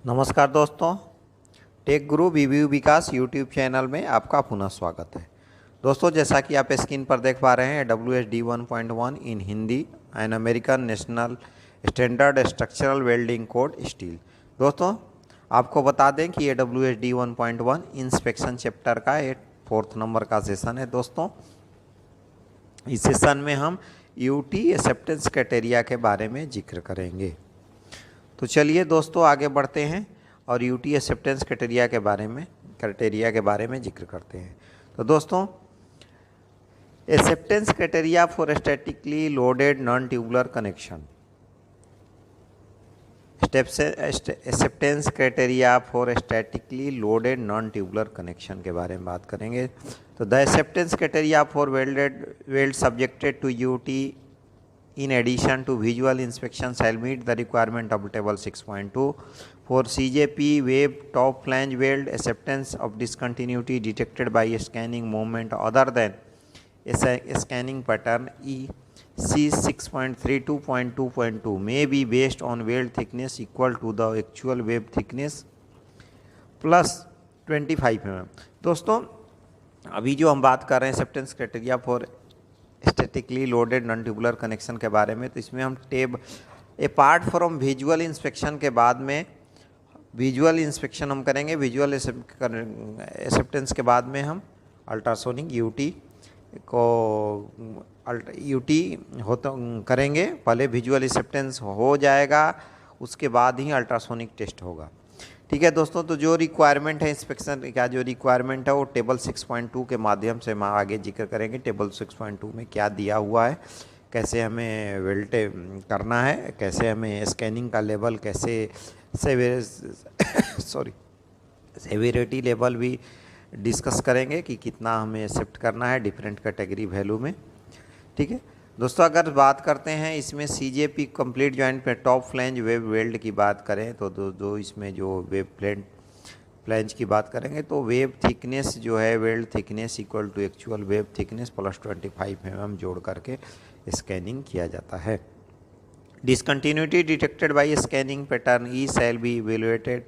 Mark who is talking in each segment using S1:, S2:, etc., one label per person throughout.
S1: नमस्कार दोस्तों, टेक गुरु विव्यू विकास YouTube channel में आपका पुनः स्वागत है। दोस्तों, जैसा कि आप स्क्रीन पर देख पा रहे हैं, WSD 1.1 in Hindi and American national standard structural welding code steel. दोस्तों, आपको बता दें कि ये WSD 1.1 इंस्पेक्शन चैप्टर का ये 4th नंबर का सेशन है। दोस्तों, इस सेशन में हम यूटी एक्सेप्टेंस क्राइटेरिया के बारे में जिक्र करेंगे। तो चलिए दोस्तों, आगे बढ़ते हैं और यूटी एक्सेप्टेंस क्राइटेरिया के बारे में जिक्र करते हैं। तो दोस्तों, acceptance criteria for statically loaded non tubular connection, acceptance criteria for statically loaded non tubular connection के बारे में बात करेंगे। तो the acceptance criteria for weld subjected to UT in addition to visual inspection shall meet the requirement of table 6.2 for CJP wave top flange weld acceptance of discontinuity detected by scanning movement other than a scanning pattern EC 6.32.2.2 may be based on weld thickness equal to the actual wave thickness plus 25 mm। दोस्तों, अभी जो हम बात कर रहे हैं acceptance criteria for statically loaded non tubular connection के बारे में, तो इसमें हम अपार्ट फ्रॉम विजुअल इंस्पेक्शन के बाद में विजुअल इंस्पेक्शन हम करेंगे। विजुअल एक्सेप्टेंस के बाद में हम अल्ट्रासोनिक यूटी करेंगे। पहले विजुअल एक्सेप्टेंस हो जाएगा, उसके बाद ही अल्ट्रासोनिक टेस्ट होगा। ठीक है दोस्तों, तो जो रिक्वायरमेंट है इंस्पेक्शन का, जो रिक्वायरमेंट है वो टेबल 6.2 के माध्यम से हम आगे जिक्र करेंगे। टेबल 6.2 में क्या दिया हुआ है, कैसे हमें वेल्ड करना है, कैसे हमें स्कैनिंग का लेवल, कैसे सेवेरिटी लेवल भी डिस्कस करेंगे कि कितना हमें एक्सेप्ट करना है डिफरेंट कैटेगरी वैल्यू में। ठीक है दोस्तों, अगर बात करते हैं इसमें CJP कंप्लीट जॉइंट पे टॉप फ्लैंज वेब वेल्ड की बात करें तो दो इसमें जो वेब फ्लैंज की बात करेंगे तो वेब थिकनेस जो है, weld thickness equal to actual web thickness plus 25 mm जोड़ करके स्कैनिंग किया जाता है। Discontinuity detected by scanning pattern E shall be evaluated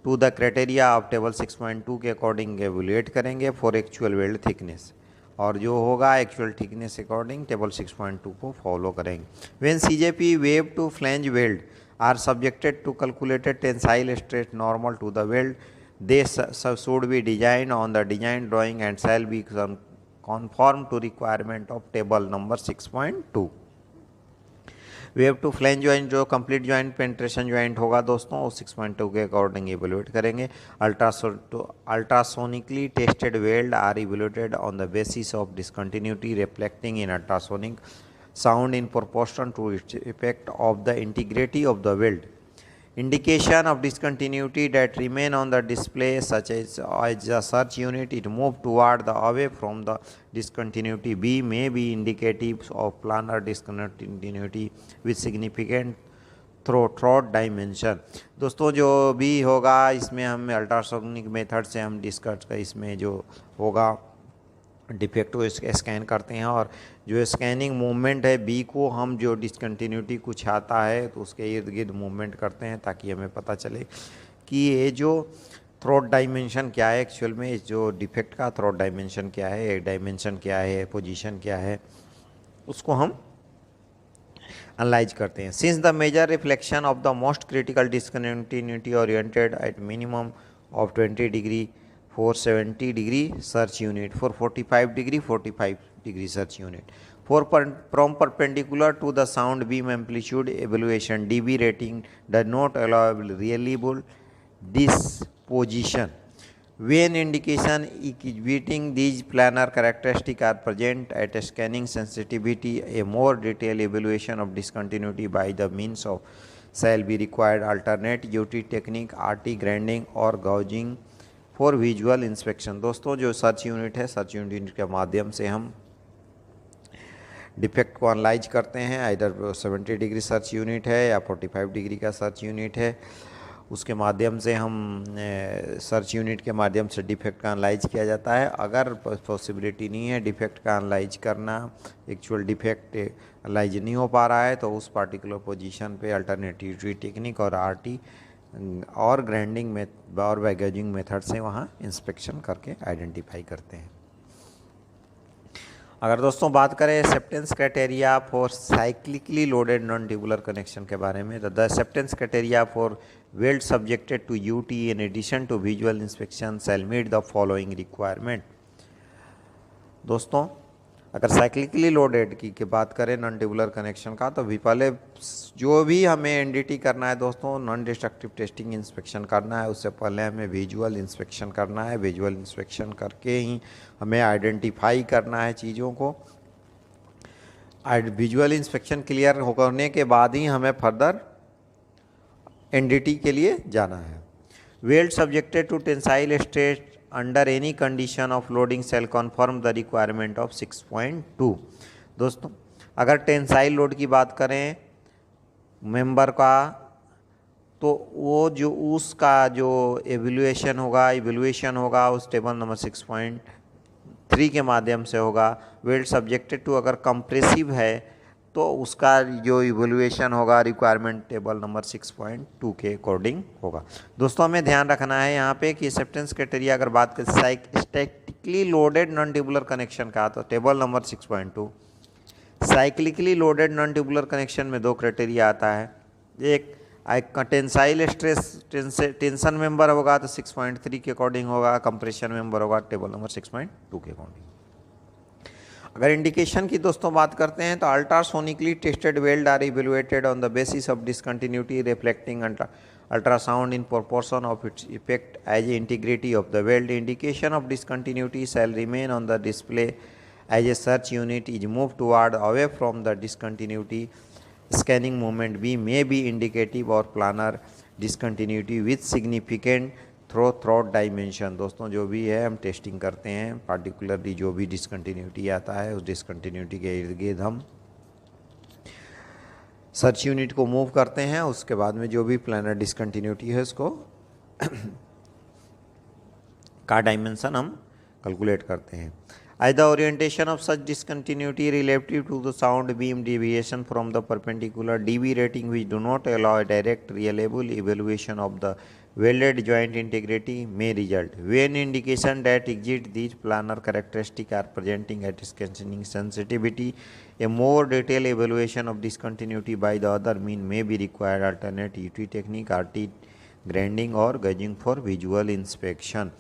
S1: to the criteria of table 6.2 के अकॉर्डिंग एवेलुएट करेंगे फॉर एक्चुअल वेल्ड थिकनेस, और जो होगा एक्चुअल थिकनेस अकॉर्डिंग टेबल 6.2 को फॉलो करेंगे। When CJP web to flange weld are subjected to calculated tensile stress normal to the weld, they should be design on the design drawing and shall be conform to requirement of table number 6.2। Web to flange joint जो complete joint penetration joint होगा दोस्तों, वो 6.2 के according evaluate करेंगे। Ultrasonically tested weld are evaluated on the basis of discontinuity reflecting in ultrasonic sound in proportion to its effect of the integrity of the weld. Indication of discontinuity that remain on the display, such as the search unit it move toward the away from the discontinuity B, may be indicative of planar discontinuity with significant throat dimension. दोस्तों, जो भी होगा इसमें हम ultrasonic method से हम discuss कर, इसमें जो होगा डिफेक्ट को स्कैन करते हैं, और जो स्कैनिंग मूवमेंट है बी को हम जो डिसकंटिन्यूटी कुछ आता है तो उसके इर्द गिर्द मूवमेंट करते हैं ताकि हमें पता चले कि ये जो थ्रोट डायमेंशन क्या है, एक्चुअल में इस जो डिफेक्ट का थ्रोट डायमेंशन क्या है, डायमेंशन क्या है, पोजीशन क्या है, उसको हम एनालाइज करते हैं। Since the major reflection of the most critical discontinuity oriented at minimum of 20 degree for 70 degree search unit, for 45 degree search unit, from perpendicular to the sound beam amplitude evaluation dB rating does not allow reliable disposition when indication exhibiting these planar characteristics are present at scanning sensitivity. A more detailed evaluation of discontinuity by the means of shall be required. Alternate UT technique, RT grinding or gouging for visual inspection. दोस्तों, जो search unit है, search unit के माध्यम से हम defect को analyse करते हैं। इधर 70 डिग्री सर्च यूनिट है या 45 डिग्री का सर्च यूनिट है, उसके माध्यम से हम सर्च यूनिट के माध्यम से डिफेक्ट का एनालाइज किया जाता है। अगर पॉसिबिलिटी नहीं है डिफेक्ट का एनालाइज करना, एक्चुअल डिफेक्ट एनालाइज नहीं हो पा रहा है, तो उस पार्टिकुलर पोजीशन पे अल्टरनेटिव टेक्निक और आरटी और ग्राइंडिंग में और बैगेजिंग मेथड से वहाँ इंस्पेक्शन करके आइडेंटिफाई करते हैं। अगर दोस्तों बात करें acceptance criteria for cyclically loaded non tubular connection के बारे में, तो the acceptance criteria for weld subjected to UT in addition to visual inspection shall meet the following requirement. दोस्तों अगर साइक्लिकली लोडेड की बात करें नॉन ट्यूबुलर कनेक्शन का, तो भी पहले जो भी हमें एनडीटी करना है दोस्तों, नॉन डिस्ट्रक्टिव टेस्टिंग इंस्पेक्शन करना है, उससे पहले हमें विजुअल इंस्पेक्शन करना है। विजुअल इंस्पेक्शन करके ही हमें आइडेंटिफाई करना है चीज़ों को। विजुअल इंस्पेक्शन क्लियर होने के बाद ही हमें फर्दर एनडीटी के लिए जाना है। Weld subjected to tensile stress under any condition of loading shall confirm the requirement of 6.2। दोस्तों अगर टेंसाइल लोड की बात करें मेंबर का, तो वो जो उसका जो एवल्यूएशन होगा उस टेबल नंबर 6.3 के माध्यम से होगा। वेल्ड सब्जेक्टेड टू अगर कंप्रेसिव है तो उसका जो इवोल्यूएशन होगा रिक्वायरमेंट टेबल नंबर 6.2 के अकॉर्डिंग होगा। दोस्तों हमें ध्यान रखना है यहाँ पे कि एक्सेप्टेंस क्राइटेरिया अगर बात करें statically loaded non tubular connection का, तो table number 6.2। Cyclically loaded non tubular connection में दो क्राइटेरिया आता है, एक टेंसाइल स्ट्रेस टेंशन मेंबर होगा तो 6.3 के अकॉर्डिंग होगा, कंप्रेशन मेंबर होगा टेबल नंबर 6.2 के अकॉर्डिंग। अगर इंडिकेशन की दोस्तों बात करते हैं तो ultrasonically tested weld are evaluated on the basis of discontinuity reflecting ultrasound in proportion of its effect as integrity of the weld. Indication of discontinuity shall remain on the display as a search unit is moved toward away from the discontinuity. Scanning movement B may be indicative or planar discontinuity with significant throat dimension. दोस्तों जो भी है हम testing करते हैं, particularly जो भी discontinuity आता है उस डिसकंटिन्यूटी के इर्द गिर्द हम सर्च यूनिट को मूव करते हैं। उसके बाद में जो भी प्लानर डिसकंटिन्यूटी है उसको का डायमेंशन हम कैलकुलेट करते हैं। As the orientation of such discontinuity relative to the sound beam deviation from the perpendicular DB rating which do not allow a direct reliable evaluation of the welded joint integrity may result. When indication that exceed these planar characteristics are presenting at scanning sensitivity, a more detailed evaluation of discontinuity by the other mean may be required. Alternate UT technique, RT grinding और gazing for visual inspection.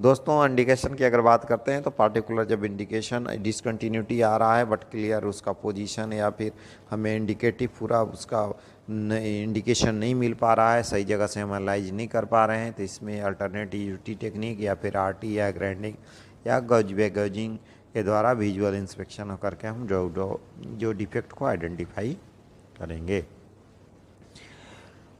S1: दोस्तों indication की अगर बात करते हैं तो particular जब indication discontinuity आ रहा है बट क्लियर उसका पोजीशन या फिर हमें इंडिकेटिव पूरा उसका इंडिकेशन नहीं मिल पा रहा है, सही जगह से हम एनालाइज नहीं कर पा रहे हैं, तो इसमें अल्टरनेट यूटी टेक्निक या फिर आरटी या ग्राइंडिंग या गेजिंग के द्वारा विजुअल इंस्पेक्शन करके हम जो डिफेक्ट को आइडेंटिफाई करेंगे।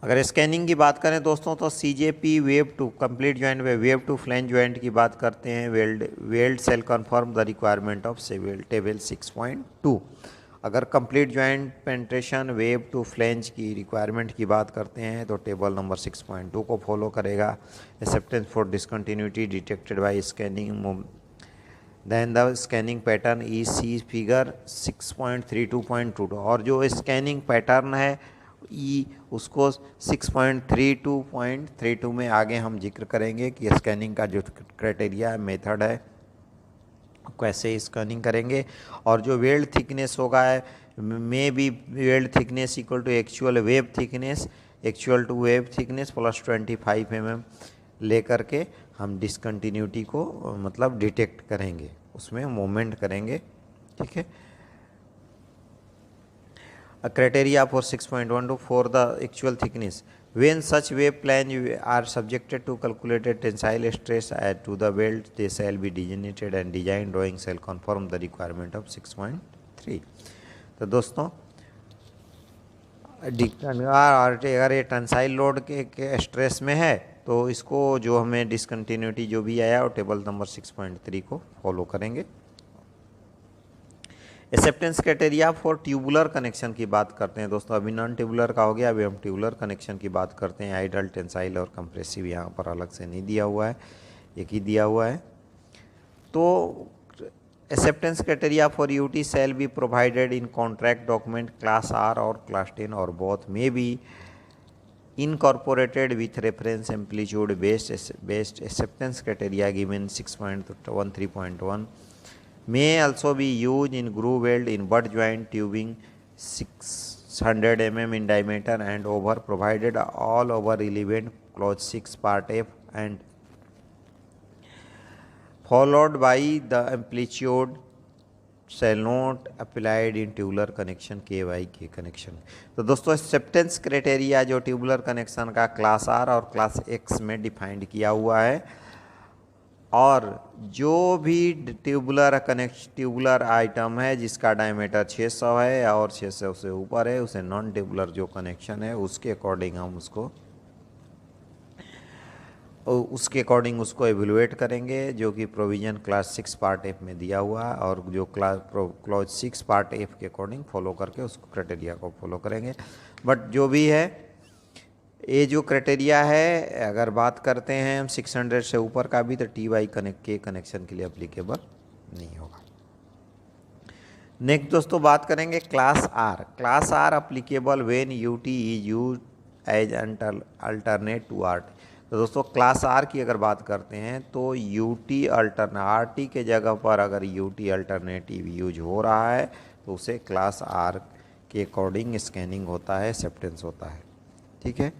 S1: अगर स्कैनिंग की बात करें दोस्तों तो CJP web to complete joint में वेव टू फ्लैंज जॉइंट की बात करते हैं। Weld shall confirm the requirement of table 6.2। अगर complete joint penetration web to flange की रिक्वायरमेंट की बात करते हैं तो टेबल नंबर 6.2 को फॉलो करेगा। Acceptance for discontinuity detected by scanning then the scanning pattern EC figure 6.32.2 और जो स्कैनिंग पैटर्न है उसको 6.32.32 में आगे हम जिक्र करेंगे कि स्कैनिंग का जो क्राइटेरिया है, मेथड है, कैसे स्कैनिंग करेंगे। और जो वेल्ड थिकनेस होगा में भी weld thickness equal to actual wave thickness plus 25 mm लेकर के हम डिसकंटिन्यूटी को मतलब डिटेक्ट करेंगे, उसमें मूवमेंट करेंगे। ठीक है। A criteria for 6.12 for the actual thickness. When such wave planes are subjected to calculated tensile stress to the weld, they shall be designated and design drawing shall conform the requirement of 6.3. तो दोस्तों अगर ये tensile load के stress में है तो इसको जो हमें डिसकंटिन्यूटी जो भी आया वो टेबल नंबर 6.3 को फॉलो करेंगे। Acceptance criteria for tubular connection की बात करते हैं दोस्तों। अभी नॉन ट्यूबुलर का हो गया, अभी हम ट्यूबुलर कनेक्शन की बात करते हैं। आइडल, टेंसाइल और कंप्रेसिव यहाँ पर अलग से नहीं दिया हुआ है, एक ही दिया हुआ है। तो acceptance criteria for UT shall be provided in contract document class R और क्लास 10 और both may be incorporated with reference amplitude based acceptance criteria given 6.13.1 may also be used in groove weld in butt joint tubing 600 mm in diameter and over, provided all over relevant clause 6 part F and followed by the amplitude shall not applied in tubular connection KY connection. तो दोस्तों acceptance criteria जो tubular connection का class are और class x में defined किया हुआ है, और जो भी ट्यूबुलर आइटम है जिसका डायमीटर 600 है और 600 से ऊपर है, उसे नॉन ट्यूबुलर जो कनेक्शन है उसके अकॉर्डिंग हम उसको एवेलुएट करेंगे, जो कि प्रोविज़न क्लास 6 पार्ट एफ में दिया हुआ है, और जो क्लॉज 6 पार्ट एफ के अकॉर्डिंग फॉलो करके उसको क्राइटेरिया को फॉलो करेंगे। बट जो भी है, ये जो क्राइटेरिया है, अगर बात करते हैं हम 600 से ऊपर का भी, तो TY के कनेक्शन के लिए अप्लीकेबल नहीं होगा। नेक्स्ट दोस्तों बात करेंगे class R. Class R applicable when UT is use as alternate to RT। तो दोस्तों क्लास आर की अगर बात करते हैं तो UT RT के जगह पर अगर UT अल्टरनेटिव यूज हो रहा है तो उसे क्लास आर के अकॉर्डिंग स्कैनिंग होता है, एक्सेप्टेंस होता है। ठीक है,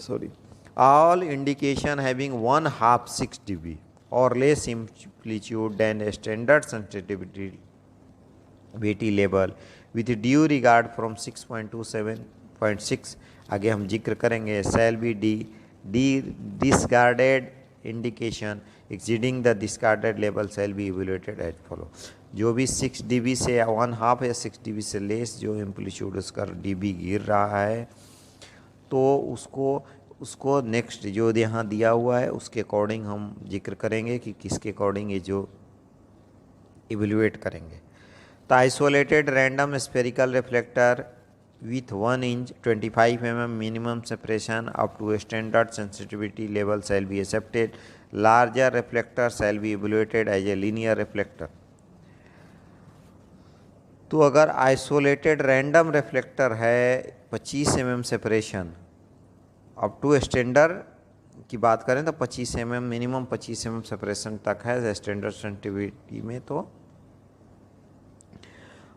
S1: sorry, all indication having 1/2 6 dB or less amplitude than a standard sensitivity level with due regard from 6.27.6 आगे हम जिक्र करेंगे, shall be discarded indication exceeding the discarded level shall be evaluated as follow। जो भी 6 dB से 1/2 या 6 dB से less जो एम्पलीट्यूड उसका dB गिर रहा है, तो उसको नेक्स्ट जो यहाँ दिया हुआ है उसके अकॉर्डिंग हम जिक्र करेंगे कि किसके अकॉर्डिंग ये जो इवेल्युएट करेंगे। तो isolated random spherical reflector with 1 inch 25 mm minimum separation up to a standard sensitivity level shall be accepted। Larger reflector shall be evaluated as a linear reflector। तो अगर आइसोलेटेड रैंडम रिफ्लेक्टर है 25 mm separation up to standard की बात करें तो 25 mm minimum 25 mm separation तक है standard sensitivity में, तो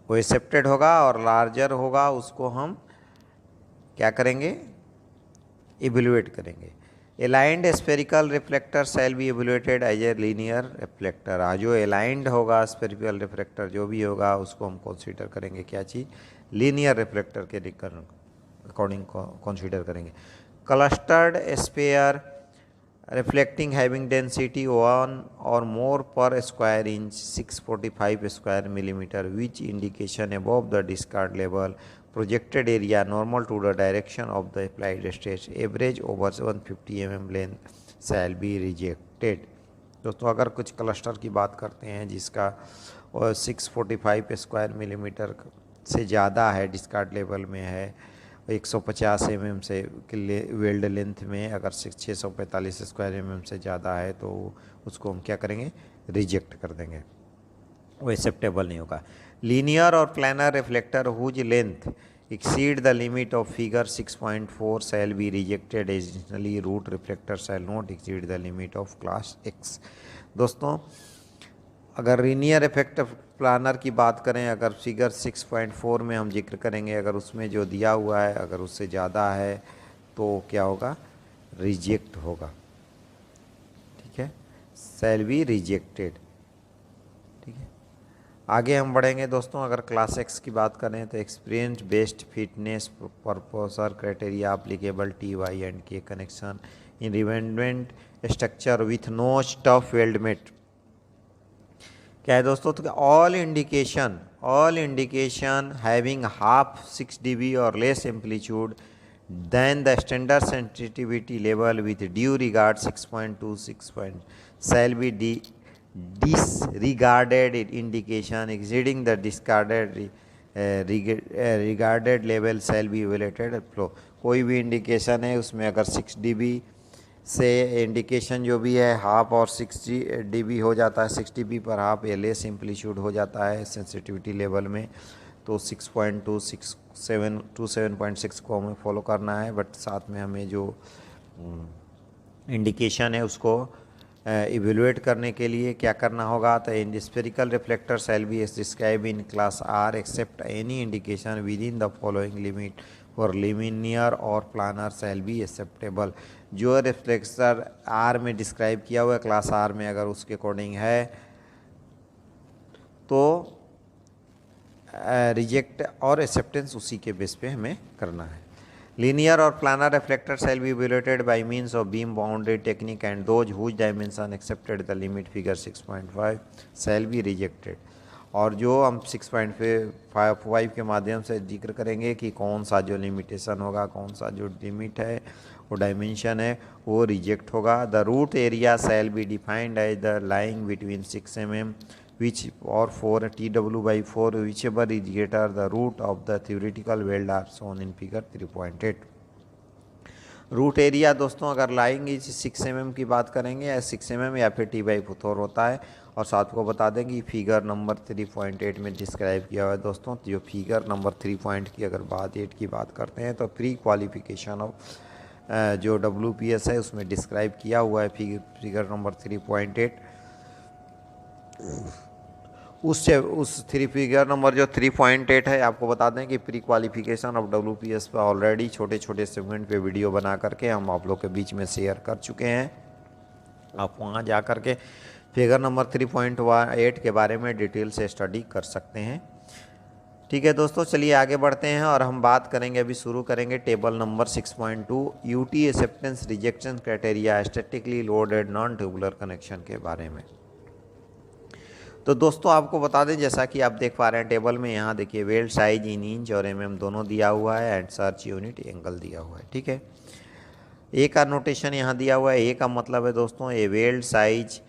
S1: वो एक्सेप्टेड होगा, और लार्जर होगा उसको हम क्या करेंगे, इवेल्युएट करेंगे। Aligned spherical reflector shall be evaluated as a linear reflector. जो एलाइंड होगा स्फेरिकल रिफ्लेक्टर जो भी होगा उसको हम कंसीडर करेंगे क्या चीज़, लीनियर रिफ्लेक्टर के अकॉर्डिंग कंसीडर करेंगे। Clustered sphere reflecting having density 1 or more per square inch 645 square millimeter, which indication above the discard level, projected area normal to the direction of the applied stress, average over 150 mm length shall be rejected। दोस्तों अगर कुछ cluster की बात करते हैं जिसका 645 square millimetre से ज़्यादा है, डिस्कार्ड लेवल में है, 150 mm से वेल्ड लेंथ में अगर 645 स्क्वायर mm से ज़्यादा है तो उसको हम क्या करेंगे, रिजेक्ट कर देंगे, वो एक्सेप्टेबल नहीं होगा। लीनियर और planar reflector whose length exceed the limit of figure 6.4 shall be rejected। Additionally root reflector shall not exceed the limit of class X। दोस्तों अगर लीनियर इफेक्ट प्लानर की बात करें, अगर फिगर 6.4 में हम जिक्र करेंगे, अगर उसमें जो दिया हुआ है अगर उससे ज़्यादा है तो क्या होगा, रिजेक्ट होगा। ठीक है, शैल बी रिजेक्टेड। ठीक है, आगे हम बढ़ेंगे दोस्तों। अगर क्लास एक्स की बात करें तो experience based fitness purpose criteria applicable TY and K connection in revetment structure with no stuff weldment. क्या है दोस्तों, तो all indication having half 6 dB और less amplitude than the standard sensitivity level with due regard 6.2 shall be disregarded indication exceeding the regarded level shall be evaluated flow। कोई भी indication है उसमें अगर 6 dB से इंडिकेशन जो भी है हाफ और 6 dB हो जाता है, 6 dB पर हाफ या लेस एम्पलीट्यूड हो जाता है सेंसिटिविटी लेवल में, तो 6.267 टू 7.6 को हमें फॉलो करना है, बट साथ में हमें जो इंडिकेशन है उसको इवेलुएट करने के लिए क्या करना होगा। तो in spherical reflector shall be describe in class are except any indication within the following limit for linear और प्लानर शैल बी एक्सेप्टेबल। जो रिफ्लेक्टर आर में डिस्क्राइब किया हुआ है क्लास आर में, अगर उसके अकॉर्डिंग है तो रिजेक्ट और एक्सेप्टेंस उसी के बेस पे हमें करना है। लीनियर और planar reflector shall be evaluated by means of beam boundary technique and those whose dimension accepted the limit figure 6.5 shall be rejected. और जो हम 6.5 के माध्यम से जिक्र करेंगे कि कौन सा जो लिमिटेशन होगा, कौन सा जो लिमिट है, वो डायमेंशन है, वो रिजेक्ट होगा। The root area shall be defined as the lying between 6 mm which or 4 TW/4 whichever is greater the root of the theoretical weld are shown in figure 3.8। Root area दोस्तों अगर lying 6 mm की बात करेंगे या 6 mm या फिर T/4 होता है। और साथ को बता दें कि फिगर नंबर 3.8 में डिस्क्राइब किया हुआ है दोस्तों। तो जो फिगर नंबर 3 की अगर 8 की बात करते हैं तो प्री क्वालिफिकेशन ऑफ जो WPS है उसमें डिस्क्राइब किया हुआ है फिगर नंबर 3.8। उस फिगर नंबर जो 3.8 है, आपको बता दें कि प्री क्वालिफिकेशन ऑफ WPS पर ऑलरेडी छोटे छोटे सेगमेंट पे वीडियो बना करके हम आप लोग के बीच में शेयर कर चुके हैं। आप वहाँ जा कर के फिगर नंबर 3.8 के बारे में डिटेल से स्टडी कर सकते हैं। ठीक है दोस्तों, चलिए आगे बढ़ते हैं और हम बात करेंगे, अभी शुरू करेंगे table number 6.2 UT acceptance rejection criteria statically loaded non tubular connection के बारे में। तो दोस्तों आपको बता दें, जैसा कि आप देख पा रहे हैं टेबल में, यहाँ देखिए वेल्ड साइज इन इंच और mm दोनों दिया हुआ है एंड सर्च यूनिट एंगल दिया हुआ है। ठीक है, ए का नोटेशन यहाँ दिया हुआ है। ए का मतलब है दोस्तों ए weld size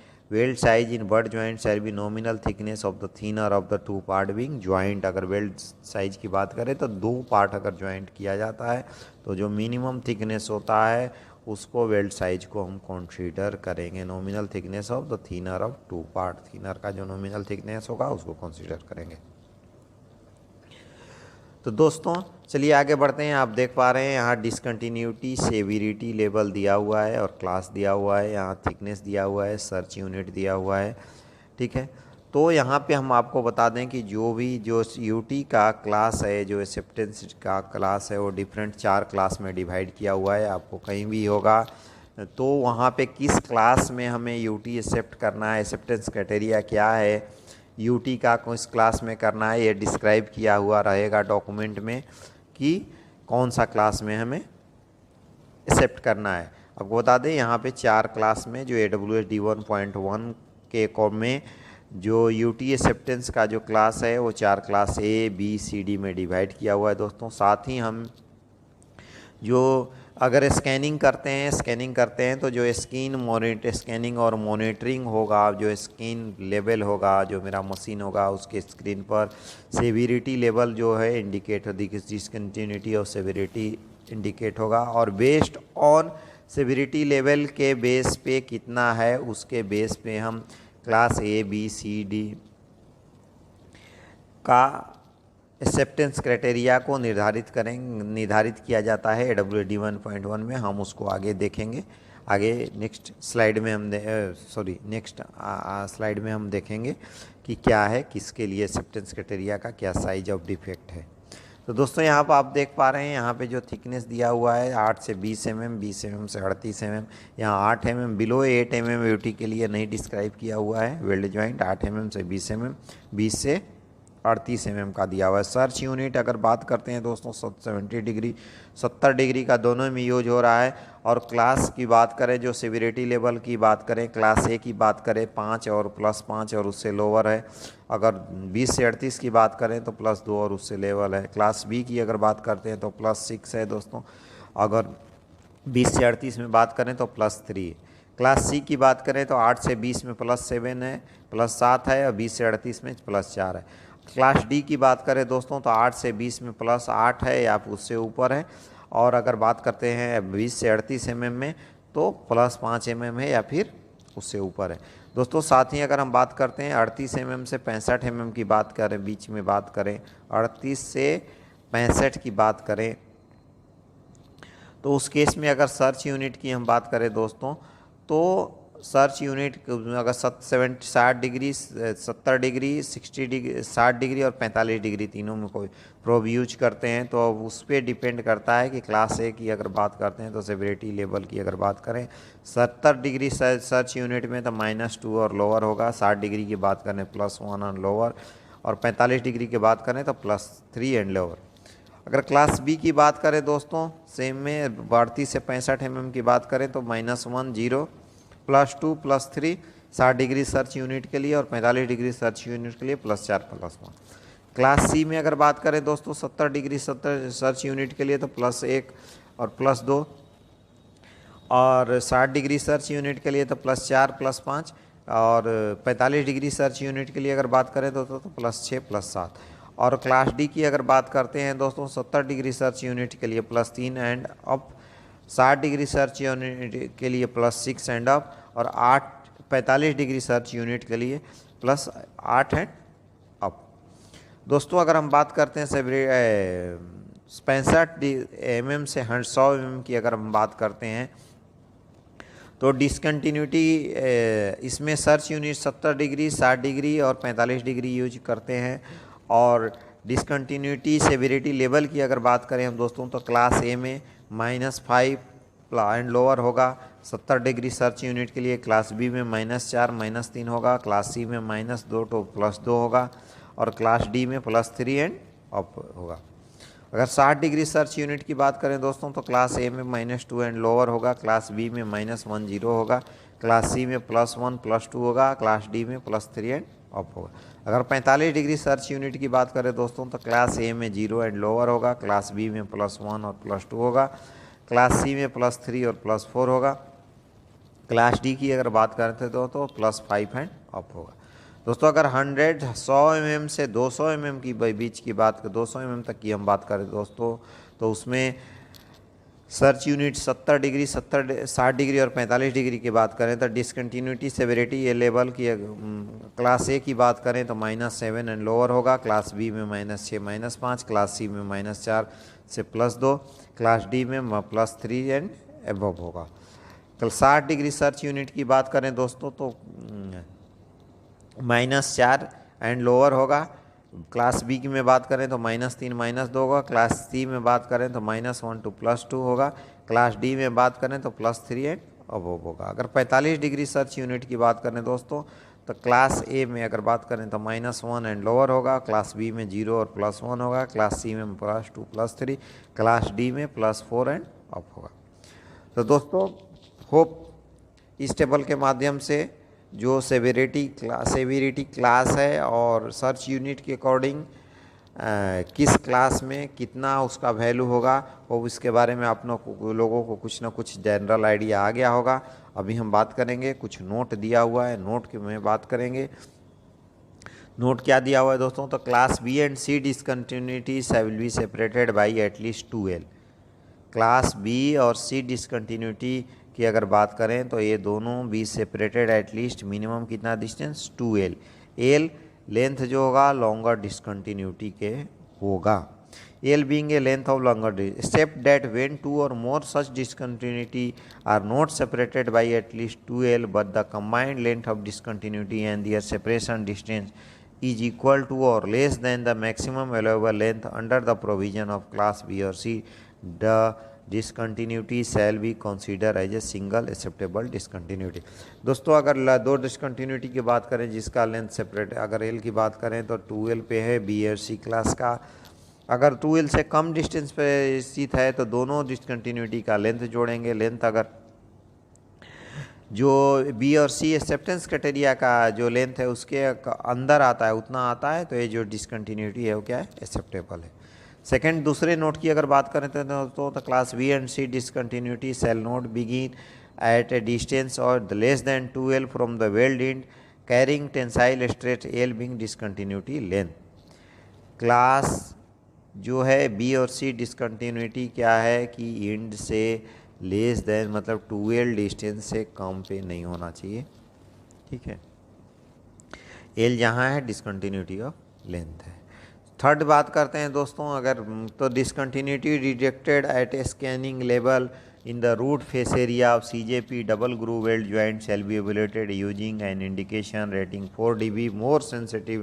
S1: in but joint shall be nominal thickness of the thinner of the 2 part being joint. अगर वेल्ड साइज की बात करें तो 2 पार्ट अगर ज्वाइंट किया जाता है तो जो मिनिमम थिकनेस होता है उसको वेल्ड साइज को हम कंसीडर करेंगे। Nominal thickness of the thinner of 2 part, thinner का जो नॉमिनल थिकनेस होगा उसको कंसीडर करेंगे। तो दोस्तों चलिए आगे बढ़ते हैं। आप देख पा रहे हैं यहाँ डिसकंटिन्यूटी सेविरिटी लेवल दिया हुआ है और क्लास दिया हुआ है, यहाँ थिकनेस दिया हुआ है, सर्च यूनिट दिया हुआ है। ठीक है, तो यहाँ पे हम आपको बता दें कि जो यूटी का क्लास है, जो एक्सेप्टेंस का क्लास है, वो डिफरेंट 4 क्लास में डिवाइड किया हुआ है। आपको कहीं भी होगा तो वहाँ पे किस क्लास में हमें यूटी एक्सेप्ट करना है, एक्सेप्टेंस क्राइटेरिया क्या है, यूटी का किस क्लास में करना है, ये डिस्क्राइब किया हुआ रहेगा डॉक्यूमेंट में कि कौन सा क्लास में हमें एक्सेप्ट करना है। आपको बता दें यहाँ पे 4 क्लास में जो AWS D1.1 के कॉम में जो यूटी एक्सेप्टेंस का जो क्लास है वो 4 class A, B, C, D में डिवाइड किया हुआ है दोस्तों। साथ ही हम जो अगर स्कैनिंग करते हैं तो जो स्कैनिंग और मॉनिटरिंग होगा, जो स्कैन लेवल होगा, जो मेरा मशीन होगा उसके स्क्रीन पर सेविरिटी लेवल जो है इंडिकेट डिसकंटिन्यूटी और सेविरिटी इंडिकेट होगा। और बेस्ड ऑन सेविरिटी लेवल के बेस पे कितना है उसके बेस पे हम class A, B, C, D का एक्सेप्टेंस क्राइटेरिया को निर्धारित किया जाता है AWS D1.1 में। हम उसको आगे देखेंगे। आगे नेक्स्ट स्लाइड में हम देखेंगे कि क्या है, किसके लिए एक्सेप्टेंस क्राइटेरिया का क्या साइज ऑफ डिफेक्ट है। तो दोस्तों यहाँ पर आप देख पा रहे हैं, यहाँ पे जो थिकनेस दिया हुआ है 8 से 20 mm, 20 mm से 38 mm, यहाँ 8 mm बिलो 8 mm यूटी के लिए नहीं डिस्क्राइब किया हुआ है वेल्ड जॉइंट। 8 mm से 20 mm, 20 से 38 mm का दिया हुआ है। सर्च यूनिट अगर बात करते हैं दोस्तों 70 डिग्री का दोनों में यूज हो रहा है। और क्लास की बात करें, जो सिविरिटी लेवल की बात करें, क्लास A की बात करें 5 और +5 और उससे लोअर है। अगर 20 से 38 की बात करें तो +2 और उससे लेवल है। क्लास B की अगर बात करते हैं तो +6 है दोस्तों। अगर 20 से 38 में बात करें तो +3 है। क्लास C की बात करें तो 8 से 20 में +7 है, +7 है, और 20 से 38 में +4 है। क्लास D की बात करें दोस्तों तो 8 से 20 में +8 है या उससे ऊपर है। और अगर बात करते हैं 20 से 38 mm में तो +5 mm है या फिर उससे ऊपर है। दोस्तों साथ ही अगर हम बात करते हैं 38 mm से 65 mm की बात करें, बीच में बात करें 38 से 65 की बात करें, तो उस केस में अगर सर्च यूनिट की हम बात करें दोस्तों, तो सर्च यूनिट अगर 60 डिग्री, 70 डिग्री, 60 डिग्री, 60 डिग्री और 45 डिग्री तीनों में कोई प्रोब यूज करते हैं, तो अब उस पर डिपेंड करता है कि क्लास ए की अगर बात करते हैं तो सेवरिटी लेवल की अगर बात करें 70 डिग्री सर्च यूनिट में तो -2 और लोअर होगा, 60 डिग्री की बात करें +1 और लोअर, और 45 डिग्री की बात करें तो +3 एंड लोअर। अगर क्लास बी की बात करें दोस्तों, सेम में 32 से 65 mm की बात करें तो -1 0 +2 +3 60 डिग्री सर्च यूनिट के लिए, और 45 डिग्री सर्च यूनिट के लिए +4 +1। क्लास सी में अगर बात करें दोस्तों 70 डिग्री सर्च यूनिट के लिए तो +1 और +2, और 60 डिग्री सर्च यूनिट के लिए तो +4 +5, और 45 डिग्री सर्च यूनिट के लिए अगर बात करें तो +6 +7। और क्लास डी की अगर बात करते हैं दोस्तों 70 डिग्री सर्च यूनिट के लिए +3 and up, 60 degree search unit के लिए +6 एंड अप, और 45 डिग्री सर्च यूनिट के लिए +8 एंड अप। दोस्तों अगर हम बात करते हैं 65 mm से 100 mm की अगर हम बात करते हैं, तो डिसकंटिन्यूटी इसमें सर्च यूनिट 70 डिग्री, 60 डिग्री और 45 डिग्री यूज करते हैं। और डिसकंटिन्यूटी सेवेरिटी लेवल की अगर बात करें हम दोस्तों, तो क्लास ए में -5 एंड लोअर होगा 70 डिग्री सर्च यूनिट के लिए, क्लास बी में -4 -3 होगा, क्लास सी में -2 तो +2 होगा, और क्लास डी में +3 एंड अप होगा। अगर 60 डिग्री सर्च यूनिट की बात करें दोस्तों, तो क्लास ए में -2 एंड लोअर होगा, क्लास बी में -1 0 होगा, क्लास सी में +1 +2 होगा, क्लास डी में +3 एंड अप होगा। अगर 45 डिग्री सर्च यूनिट की बात करें दोस्तों, तो क्लास ए में 0 एंड लोअर होगा, क्लास बी में +1 और +2 होगा, क्लास सी में +3 और +4 होगा, क्लास डी की अगर बात करते तो +5 एंड अप होगा। दोस्तों अगर 100 mm से 200 mm की बीच की बात 200 mm तक की हम बात करें दोस्तों, तो उसमें सर्च यूनिट 70 डिग्री, 60 डिग्री और 45 डिग्री की बात करें तो डिसकंटिन्यूटी सेवेरिटी ये लेवल की क्लास ए की बात करें तो -7 एंड लोअर होगा, क्लास बी में -6 -5, क्लास सी में -4 से +2, क्लास डी में +3 एंड एबव होगा। तो 60 डिग्री सर्च यूनिट की बात करें दोस्तों, तो -4 एंड लोअर होगा, क्लास बी की में बात करें तो -3 -2 होगा, क्लास सी में बात करें तो -1 to +2 होगा, क्लास डी में बात करें तो +3 एंड अबव होगा। अगर 45 डिग्री सर्च यूनिट की बात करें दोस्तों, तो क्लास ए में अगर बात करें तो -1 एंड लोअर होगा, क्लास बी में 0 और +1 होगा, क्लास सी में +2 +3, क्लास डी में +4 एंड अप होगा। तो दोस्तों होप इस टेबल के माध्यम से जो सेवेरिटी क्लास है और सर्च यूनिट के अकॉर्डिंग किस क्लास में कितना उसका वैल्यू होगा, और इसके बारे में आप लोगों को कुछ ना कुछ जनरल आइडिया आ गया होगा। अभी हम बात करेंगे, कुछ नोट दिया हुआ है, नोट की में बात करेंगे। नोट क्या दिया हुआ है दोस्तों, तो class B and C discontinuities will be separated by at least 2L। Class B और सी डिसकंटिन्यूटी की अगर बात करें तो ये दोनों बी सेपरेटेड एटलीस्ट मिनिमम कितना डिस्टेंस 2L। एल लेंथ जो होगा लॉन्गर डिसकंटिन्यूटी के होगा। L being a length of longer except that when 2 or more such discontinuity are not separated by at least 2L but the combined length of discontinuity and their separation distance is equal to or less than the maximum allowable length under the provision of class B or C, the discontinuity shall be considered as a single acceptable discontinuity। दोस्तों अगर दो discontinuity की बात करें जिसका length separate, अगर L की बात करें तो 2L पे है बी और सी क्लास का, अगर 2L से कम डिस्टेंस पे स्थित है तो दोनों डिसकंटिन्यूटी का लेंथ जोड़ेंगे। लेंथ अगर जो बी और सी एक्सेप्टेंस क्राइटेरिया का जो लेंथ है उसके अंदर आता है उतना आता है, तो ये जो डिसकंटिन्यूटी है वो क्या है, एक्सेप्टेबल है। सेकेंड दूसरे नोट की अगर बात करें तो class B and C discontinuity shall not begin at a distance और less than 2L from the weld and carrying tensile stress L being discontinuity length. Class जो है बी और सी डिसकंटिन्यूटी क्या है कि एंड से लेस देन मतलब 2L distance से कम पे नहीं होना चाहिए। ठीक है। एल जहाँ है डिसकंटिन्यूटी ऑफ लेंथ है। थर्ड बात करते हैं दोस्तों, अगर तो discontinuity detected at a scanning level in the root face area of CJP double groove weld joint shall be evaluated using an indication rating 4 dB more sensitive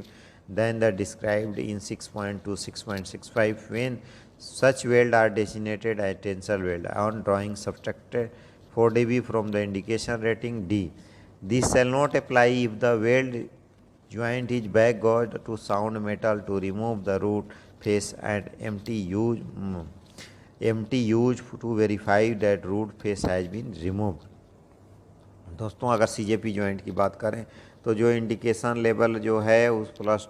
S1: than the described in 6.2 6.65 when such weld are designated as tensile weld. On drawing subtracted 4 dB from the indication rating D. This shall not apply if the weld joint is backward to sound metal to remove the root face and empty use to verify that root face has been removed. दोस्तों अगर CJP joint की बात करें तो जो indication level जो है उस प्लस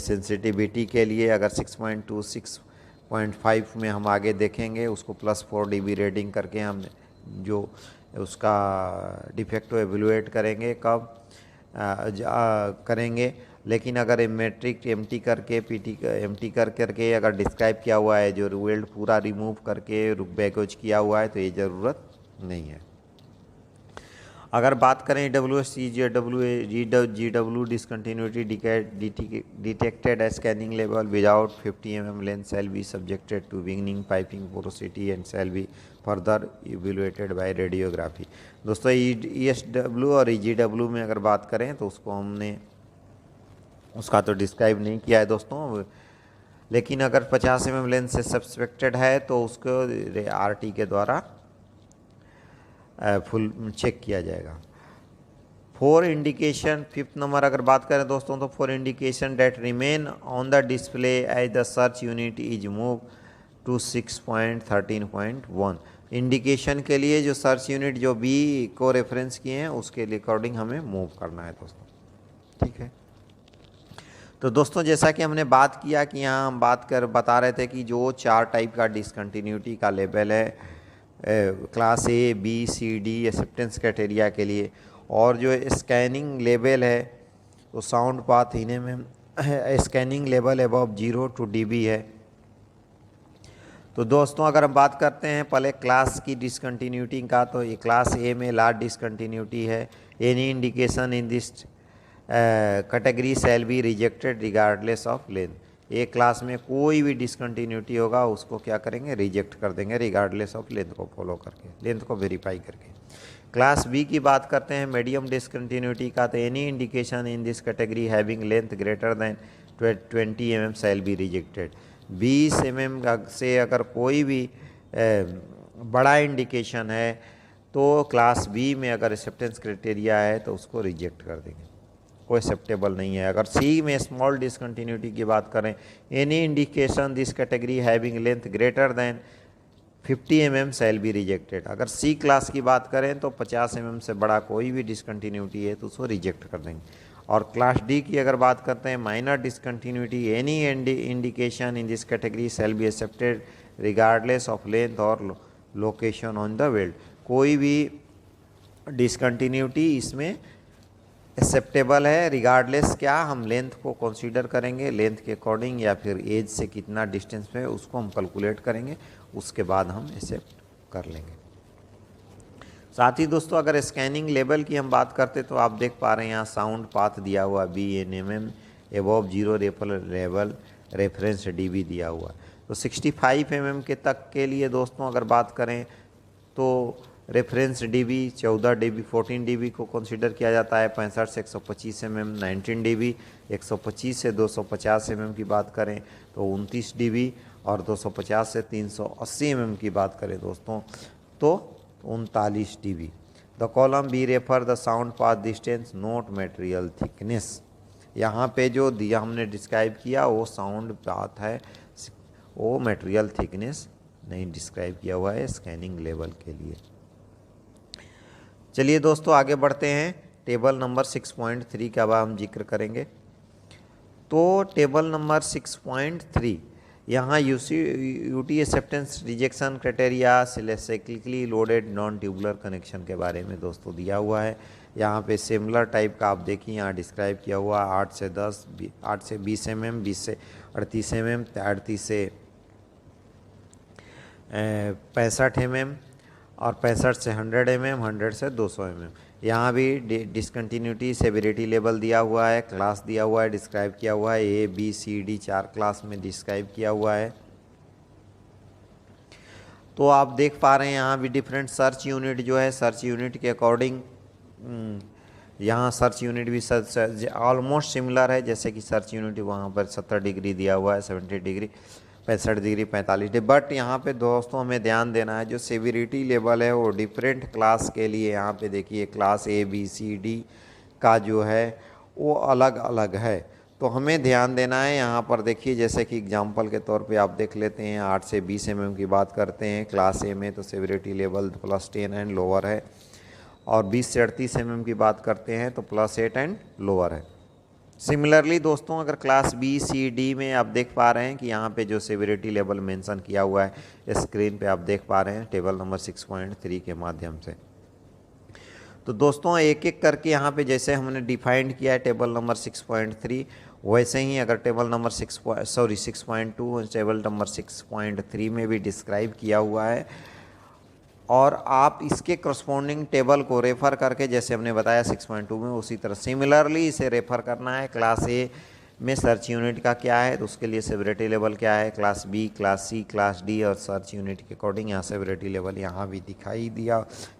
S1: सेंसिटिविटी के लिए अगर 6.2 6.5 में हम आगे देखेंगे, उसको प्लस 4 dB रेटिंग करके हम जो उसका डिफेक्ट को एवेलुएट करेंगे कब करेंगे। लेकिन अगर मेट्रिक एमटी करके पीटी एमटी करके अगर डिस्क्राइब किया हुआ है, जो वेल्ड पूरा रिमूव करके बैकवेज किया हुआ है, तो ये ज़रूरत नहीं है। अगर बात करें GW discontinuity detected at scanning level without 50 mm length shall be subjected to beginning piping porosity and shall be further evaluated by radiography. दोस्तों ESW और EGW में अगर बात करें तो उसको हमने उसका तो डिस्क्राइब नहीं किया है दोस्तों, लेकिन अगर 50 mm लेंथ से सस्पेक्टेड है तो उसको RT के द्वारा फुल चेक किया जाएगा। 4 इंडिकेशन, 5th नंबर अगर बात करें दोस्तों तो 4 indication that remain on the display as the search unit is move to 6.13.1। Indication के लिए जो सर्च यूनिट जो B को रेफरेंस किए हैं उसके अकॉर्डिंग हमें मूव करना है दोस्तों, ठीक है। तो दोस्तों जैसा कि हमने बात किया कि यहाँ हम बता रहे थे कि जो 4 टाइप का डिसकंटिन्यूटी का लेवल है class A, B, C, D acceptance criteria के लिए, और जो स्कैनिंग लेवल है तो साउंड पाथ इन्हें में scanning level above 0 to dB है। तो दोस्तों अगर हम बात करते हैं पहले क्लास की डिसकंटिन्यूटी का, तो ये क्लास A में लार्ज डिसकंटिन्यूटी है। Any indication in this category shell be rejected regardless of length. एक क्लास में कोई भी डिसकंटिन्यूटी होगा उसको क्या करेंगे, रिजेक्ट कर देंगे रिगार्डलेस ऑफ लेंथ को फॉलो करके, लेंथ को वेरीफाई करके। क्लास बी की बात करते हैं मीडियम डिसकंटिन्यूटी का, तो any indication in this category having length greater than 20 mm shell be rejected. 20 mm से अगर कोई भी बड़ा इंडिकेशन है तो क्लास बी में अगर एक्सेप्टेंस क्राइटेरिया है तो उसको रिजेक्ट कर देंगे, कोई एक्सेप्टेबल नहीं है। अगर सी में स्मॉल डिसकंटिन्यूटी की बात करें, any indication this category having length greater than 50 mm shell be rejected. अगर सी क्लास की बात करें तो 50 mm से बड़ा कोई भी डिसकंटिन्यूटी है तो उसको रिजेक्ट कर देंगे। और क्लास डी की अगर बात करते हैं, minor discontinuity any indication in this category shall be accepted regardless of length और लोकेशन ऑन द वेल्ड। कोई भी डिसकंटिन्यूटी इसमें एक्सेप्टेबल है, रिगार्डलेस क्या हम लेंथ को कंसीडर करेंगे, लेंथ के अकॉर्डिंग या फिर एज से कितना डिस्टेंस में उसको हम कैलकुलेट करेंगे, उसके बाद हम एक्सेप्ट कर लेंगे। साथ ही दोस्तों अगर स्कैनिंग लेवल की हम बात करते तो आप देख पा रहे हैं यहाँ साउंड पाथ दिया हुआ BNMM above 0 level reference DB दिया हुआ है। तो 65 mm के तक के लिए दोस्तों अगर बात करें तो रेफरेंस DB 14 dB 14 dB को कंसीडर किया जाता है। 65 से 125 mm 19 dB, 125 से 250 mm की बात करें तो 29 dB, और 250 से 380 mm की बात करें दोस्तों तो 39 dB। The column be refer the sound path distance note material thickness. यहाँ पे जो दिया हमने डिस्क्राइब किया वो साउंड पाथ है, वो मटेरियल थिकनेस नहीं डिस्क्राइब किया हुआ है स्कैनिंग लेवल के लिए। चलिए दोस्तों आगे बढ़ते हैं, टेबल नंबर 6.3 का अब हम जिक्र करेंगे। तो टेबल नंबर 6.3 यहाँ UT acceptance rejection criteria cyclically loaded non tubular connection के बारे में दोस्तों दिया हुआ है। यहाँ पे सिमिलर टाइप का आप देखिए यहाँ डिस्क्राइब किया हुआ 8 से 10, 8 से 20 mm, 20 से 38 mm, 38 से 65 mm और 65 से 100 mm, 100 से 200 mm। यहाँ भी डिसकंटिन्यूटी सेवेरिटी लेवल दिया हुआ है, क्लास दिया हुआ है, डिस्क्राइब किया हुआ है, A B C D 4 class में डिस्क्राइब किया हुआ है। तो आप देख पा रहे हैं यहाँ भी डिफरेंट सर्च यूनिट जो है, सर्च यूनिट के अकॉर्डिंग यहाँ सर्च यूनिट भी ऑलमोस्ट सिमिलर है, जैसे कि सर्च यूनिट वहाँ पर 70 डिग्री दिया हुआ है, 70 डिग्री, 65 डिग्री, 45 डिग्री। बट यहाँ पे दोस्तों हमें ध्यान देना है, जो सेविरिटी लेवल है वो डिफरेंट क्लास के लिए, यहाँ पे देखिए class A B C D का जो है वो अलग अलग है। तो हमें ध्यान देना है यहाँ पर। देखिए जैसे कि एग्जांपल के तौर पे आप देख लेते हैं, 8 से 20 mm की बात करते हैं क्लास ए में, तो सेविरिटी लेवल +10 एंड लोअर है। और 20 से 38 mm की बात करते हैं तो +8 एंड लोअर है। सिमिलरली दोस्तों अगर क्लास बी सी डी में आप देख पा रहे हैं कि यहाँ पे जो सेविरिटी लेवल मेंशन किया हुआ है स्क्रीन पे आप देख पा रहे हैं टेबल नंबर 6.3 के माध्यम से। तो दोस्तों एक एक करके यहाँ पे जैसे हमने डिफाइंड किया है टेबल नंबर 6.3, वैसे ही अगर टेबल नंबर 6.2 टेबल नंबर 6.3 में भी डिस्क्राइब किया हुआ है, और आप इसके करस्पॉन्डिंग टेबल को रेफ़र करके जैसे हमने बताया 6.2 में उसी तरह सिमिलरली इसे रेफ़र करना है। क्लास ए में सर्च यूनिट का क्या है तो उसके लिए सेवरिटी लेवल क्या है, class B, class C, class D, और सर्च यूनिट के अकॉर्डिंग यहाँ सेवरिटी लेवल यहाँ भी दिखाई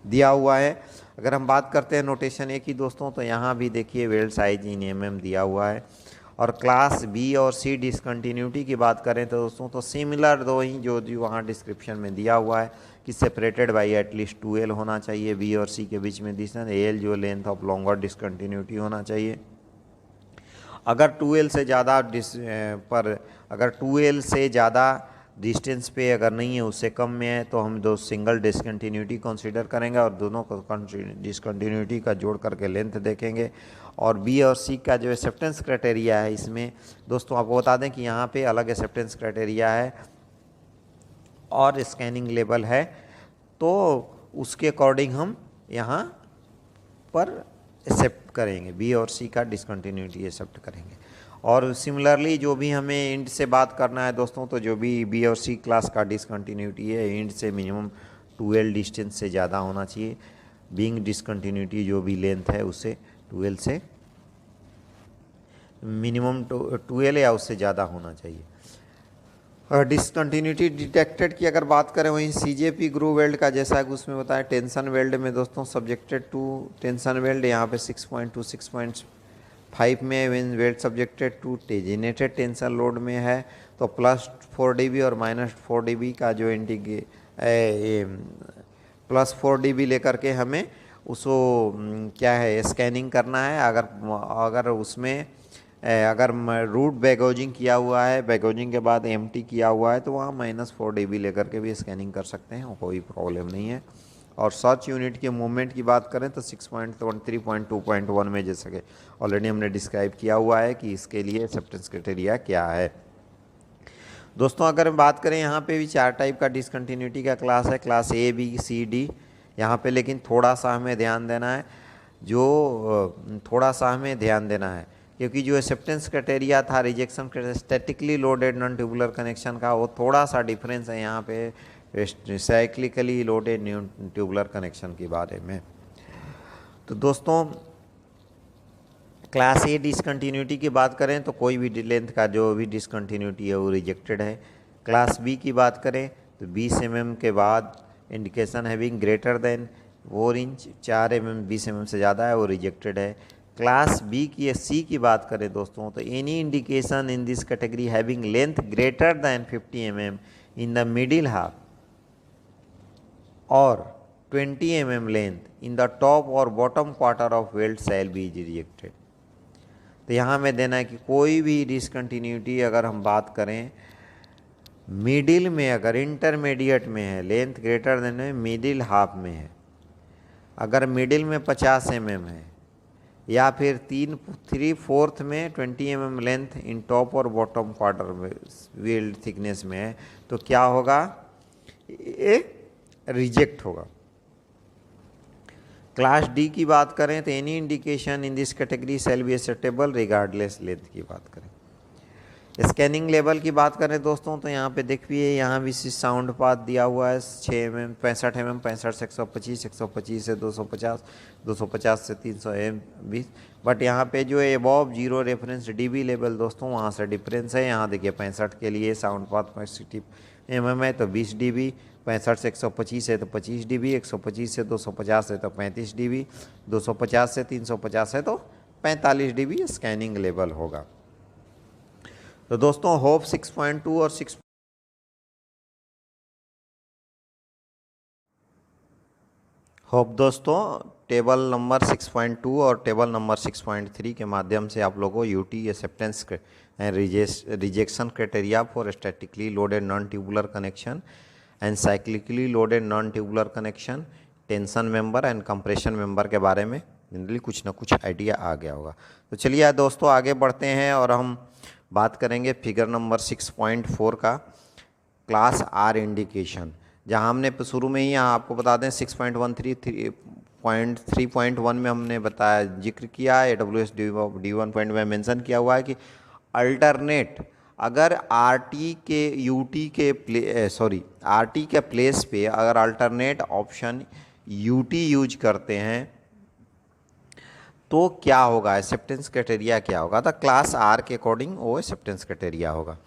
S1: दिया हुआ है। अगर हम बात करते हैं नोटेशन ए की दोस्तों, तो यहाँ भी देखिए वेल्ड साइज इन mm दिया हुआ है। और क्लास बी और सी डिसकंटिन्यूटी की बात करें तो दोस्तों तो सिमिलर दो ही जो वहाँ डिस्क्रिप्शन में दिया हुआ है कि सेपरेटेड बाई एटलीस्ट 2L होना चाहिए, बी और सी के बीच में डिस्टेंस, एल जो लेंथ ऑफ लॉन्गर डिसकंटिन्यूटी होना चाहिए। अगर 2L से ज़्यादा अगर 2L से ज़्यादा डिस्टेंस पे अगर नहीं है, उससे कम में है, तो हम दो सिंगल डिसकंटिन्यूटी कंसीडर करेंगे और दोनों को डिसकंटिन्यूटी का जोड़ करके लेंथ देखेंगे। और बी और सी का जो एक्सेप्टेंस क्राइटेरिया है, इसमें दोस्तों आपको बता दें कि यहाँ पे अलग एक्सेप्टेंस क्राइटेरिया है और स्कैनिंग लेवल है, तो उसके अकॉर्डिंग हम यहाँ पर एक्सेप्ट करेंगे, बी और सी का डिसकंटिन्यूटी एक्सेप्ट करेंगे। और सिमिलरली जो भी हमें इंड से बात करना है दोस्तों, तो जो भी बी और सी क्लास का डिसकंटिन्यूटी है इंड से मिनिमम 2L डिस्टेंस से ज़्यादा होना चाहिए, बीइंग डिसकंटिन्यूटी जो भी लेंथ है उससे 2L से मिनिमम 2L या उससे ज़्यादा होना चाहिए। डिसकंटिन्यूटी डिटेक्टेड की अगर बात करें, वहीं CJP ग्रूव वेल्ड का जैसा कि उसमें बताया टेंशन वेल्ड में दोस्तों सब्जेक्टेड टू टेंशन वेल्ड यहाँ पे 6.2 6.5 में वेल्ड सब्जेक्टेड टू टेजिनेटेड टेंशन लोड में है, तो +4 dB और -4 dB का जो +4 dB लेकर के हमें उसको क्या है स्कैनिंग करना है। अगर उसमें अगर रूट बैगोजिंग किया हुआ है, बैगोजिंग के बाद एम्प्टी किया हुआ है, तो वहाँ -4 dB लेकर के भी स्कैनिंग कर सकते हैं, कोई प्रॉब्लम नहीं है। और सर्च यूनिट के मूवमेंट की बात करें तो 6.13.2.1 में जैसा कि ऑलरेडी हमने डिस्क्राइब किया हुआ है कि इसके लिए एक्सेप्टेंस क्राइटेरिया क्या है। दोस्तों अगर हम बात करें यहाँ पे भी 4 टाइप का डिसकंटिन्यूटी का क्लास है, class A B C D यहाँ पे, लेकिन थोड़ा सा हमें ध्यान देना है, क्योंकि जो एक्सेप्टेंस क्राइटेरिया था rejection criteria statically loaded non tubular connection का, वो थोड़ा सा डिफरेंस है यहाँ पे cyclically loaded new tubular connection के बारे में। तो दोस्तों क्लास ए डिसकंटिन्यूटी की बात करें तो कोई भी लेंथ का जो भी डिसकंटिन्यूटी है वो रिजेक्टेड है। क्लास बी की बात करें तो 20 mm के बाद indication having greater than 4 inch, 4 mm 20 mm से ज़्यादा है वो रिजेक्टेड है। क्लास बी की या सी की बात करें दोस्तों तो any indication in this category having length greater than 50 mm in the middle half और 20 mm length in the top और bottom quarter of weld shall be rejected. तो यहाँ में देना है कि कोई भी डिसकंटिन्यूटी अगर हम बात करें मिडिल में, अगर इंटरमीडिएट में है, लेंथ ग्रेटर देन है, मिडिल हाफ में है, अगर मिडिल में 50 mm है या फिर 3/4 में 20 mm लेंथ इन टॉप और बॉटम क्वार्टर में वेल्ड थिकनेस में है, तो क्या होगा, ये रिजेक्ट होगा। क्लास डी की बात करें तो any indication in this category shell be acceptable regardless length की बात करें। स्कैनिंग लेवल की बात करें दोस्तों तो यहाँ पे देखिए, यहाँ भी साउंड पाथ दिया हुआ है 6 mm 65 mm 65 से 125 125 से 250 250 से 300 20। बट यहाँ पे जो above zero reference dB level दोस्तों वहाँ से डिफरेंस है। यहाँ देखिए 65 के लिए साउंड पाथ 65 mm है तो 20 dB, 65 से 125 है तो 25 dB, 125 से 250 है तो 35 dB, 250 से 350 है तो 45 dB स्कैनिंग लेवल होगा। तो दोस्तों होप 6.2 और 6 होप दोस्तों टेबल नंबर 6.2 और टेबल नंबर 6.3 के माध्यम से आप लोगों को UT acceptance and rejection criteria for statically loaded non tubular connection and cyclically loaded non tubular connection, tension member and compression member के बारे में जनरली कुछ ना कुछ आइडिया आ गया होगा। तो चलिए दोस्तों आगे बढ़ते हैं और हम बात करेंगे फिगर नंबर 6.4 का क्लास आर इंडिकेशन, जहां हमने शुरू में ही यहाँ आपको बता दें 6.13.3.1 में हमने बताया जिक्र किया है, AWS D1 पॉइंट में मेंशन किया हुआ है कि अल्टरनेट अगर आरटी के यूटी के आरटी के प्लेस पे अगर अल्टरनेट ऑप्शन यूटी यूज करते हैं तो क्या होगा, एक्सेप्टेंस क्राइटेरिया क्या होगा। तो क्लास आर के अकॉर्डिंग वो एक्सेप्टेंस क्राइटेरिया होगा।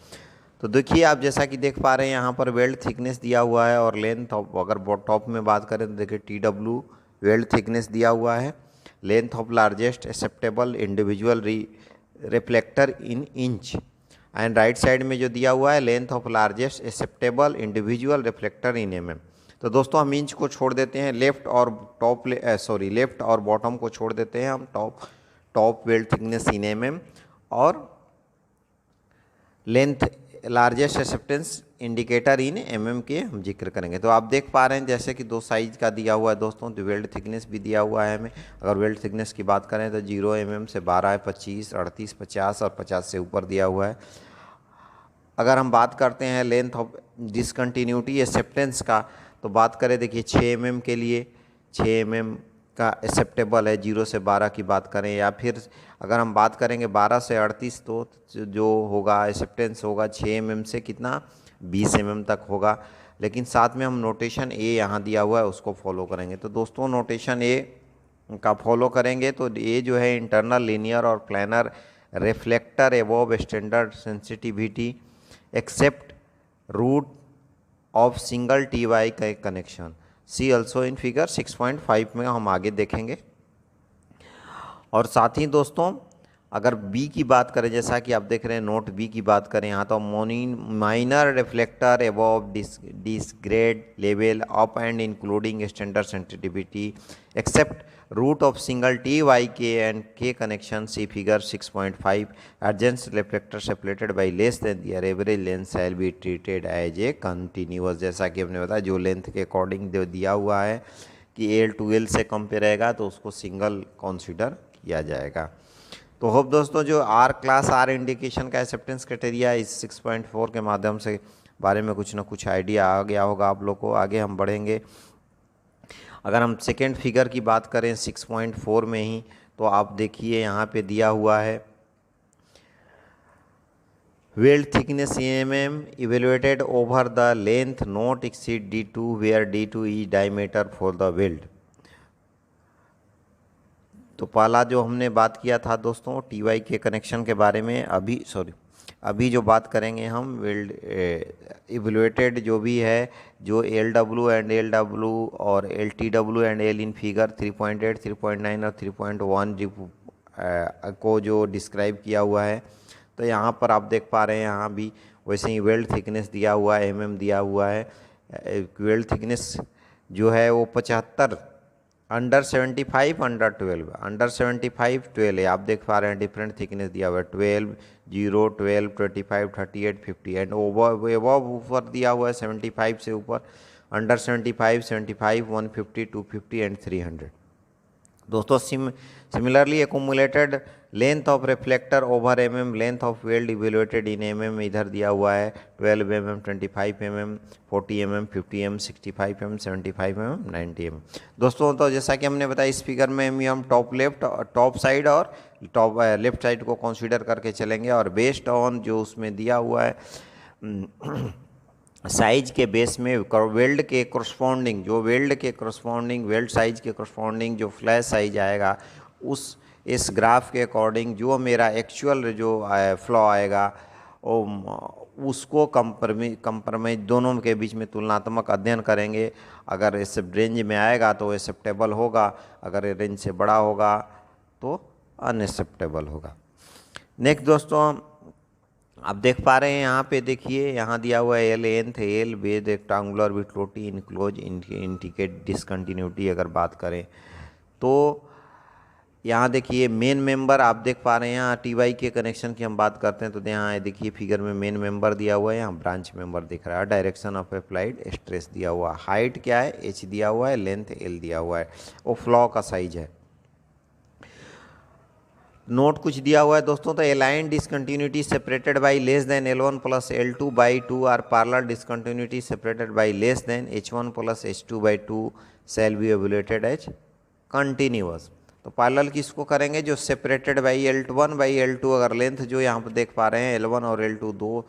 S1: तो देखिए आप जैसा कि देख पा रहे हैं यहाँ पर वेल्ड थिकनेस दिया हुआ है और लेंथ ऑफ, अगर टॉप में बात करें तो देखिए TW वेल्ड थिकनेस दिया हुआ है, length of largest acceptable individual reflector in inch, and right side में जो दिया हुआ है length of largest acceptable individual reflector in mm। तो दोस्तों हम इंच को छोड़ देते हैं, लेफ्ट और बॉटम को छोड़ देते हैं हम, टॉप वेल्ड थिकनेस इन mm और लेंथ लार्जेस्ट एक्सेप्टेंस इंडिकेटर इन mm के हम जिक्र करेंगे। तो आप देख पा रहे हैं जैसे कि दो साइज का दिया हुआ है दोस्तों, तो वेल्ड थिकनेस भी दिया हुआ है हमें। अगर वेल्ड थिकनेस की बात करें तो 0 mm से 12 है, 25, 38, 50 और 50 से ऊपर दिया हुआ है। अगर हम बात करते हैं लेंथ ऑफ डिसकंटिन्यूटी एक्सेप्टेंस का, तो बात करें देखिए 6 mm के लिए 6 mm का एक्सेप्टेबल है 0 से 12 की बात करें, या फिर अगर हम बात करेंगे 12 से 38 तो जो होगा एक्सेप्टेंस होगा 6 mm से कितना 20 mm तक होगा। लेकिन साथ में हम नोटेशन ए यहाँ दिया हुआ है उसको फॉलो करेंगे। तो दोस्तों नोटेशन ए का फॉलो करेंगे तो ये जो है इंटरनल लीनियर और planar reflector above standard sensitivity except root of single TY का connection, see also in figure 6.5 में हम आगे देखेंगे। और साथ ही दोस्तों अगर बी की बात करें, जैसा कि आप देख रहे हैं नोट बी की बात करें यहाँ, तो minor reflector above disregard level up and including standard sensitivity except root of single TY K and K connection, see figure 6.5। Adjacent reflector separated by less than their average length shall be treated as a continuous, जैसा कि हमने बताया जो length के according जो दिया हुआ है कि L to L से कम पे रहेगा तो उसको सिंगल कंसिडर किया जाएगा। तो होप दोस्तों जो क्लास आर इंडिकेशन का एक्सेप्टेंस क्राइटेरिया इस 6.4 के माध्यम से बारे में कुछ ना कुछ आइडिया आ गया होगा आप लोग को। आगे हम बढ़ेंगे। अगर हम सेकेंड फिगर की बात करें 6.4 में ही, तो आप देखिए यहाँ पे दिया हुआ है weld thickness mm evaluated over the length not exceed D2 where D2 is diameter for the weld. तो पहला जो हमने बात किया था दोस्तों TY के कनेक्शन के बारे में, अभी जो बात करेंगे हम वेल्ड इवेल्युएटेड जो भी है, जो LW एंड LW और LTW and L in figure 3.8, 3.9 और 3.1 को जो डिस्क्राइब किया हुआ है। तो यहाँ पर आप देख पा रहे हैं यहाँ भी वैसे ही वेल्ड थिकनेस दिया हुआ है, mm दिया हुआ है। वेल्ड थिकनेस जो है वो 75 अंडर 75 अंडर 12, अंडर 75 12 है। आप देख पा रहे हैं डिफरेंट थिकनेस दिया हुआ है 12, 0, 12, 25, 38, 50 एंड ओवर ऊपर दिया हुआ है 75 से ऊपर, अंडर 75, 75, 150, 250 एंड 300। दोस्तों similarly accumulated length of reflector over mm, length of weld evaluated in mm इधर दिया हुआ है 12 mm, 25 mm, 40 mm, 50 mm, 65 mm, 75 mm, 90 mm। दोस्तों तो जैसा कि हमने बताया इस फिगर में हम टॉप लेफ्ट, टॉप साइड और टॉप लेफ्ट साइड को कंसीडर करके चलेंगे, और बेस्ड ऑन जो उसमें दिया हुआ है साइज के बेस में वेल्ड के करस्पॉन्डिंग, जो वेल्ड के करस्पॉन्डिंग, वेल्ड साइज के करस्पॉन्डिंग जो फ्लैश साइज आएगा, उस इस ग्राफ के अकॉर्डिंग जो मेरा एक्चुअल जो फ्लॉ आएगा उसको कंप्रोमाइज दोनों के बीच में तुलनात्मक अध्ययन करेंगे। अगर इस रेंज में आएगा तो एक्सेप्टेबल होगा, अगर ये रेंज से बड़ा होगा तो अनएक्सेप्टेबल होगा। नेक्स्ट दोस्तों आप देख पा रहे हैं यहाँ पे, देखिए यहाँ दिया हुआ है L length L with rectangular with लोटी इनक्लोज इंडिकेट डिसकंटिन्यूटी। अगर बात करें तो यहाँ देखिए मेन मेंबर आप देख पा रहे हैं, यहाँ टी वाई के कनेक्शन की हम बात करते हैं तो यहाँ देखिए फिगर में मेन मेंबर दिया हुआ है, यहाँ ब्रांच मेंबर दिख रहा है, डायरेक्शन ऑफ अप्लाइड स्ट्रेस दिया हुआ है, हाइट क्या है एच दिया हुआ है, लेंथ एल दिया हुआ है, वो फ्लॉ का साइज है। नोट कुछ दिया हुआ है दोस्तों, तो align discontinuity separated by less than L1 plus L2 by 2 are parallel discontinuity separated by less than H1 plus H2 by 2 shall be evaluated as continuous. तो पैरेलल किसको करेंगे, जो separated by L1 by L2, अगर length जो यहाँ पर देख पा रहे हैं L1 और L2 दो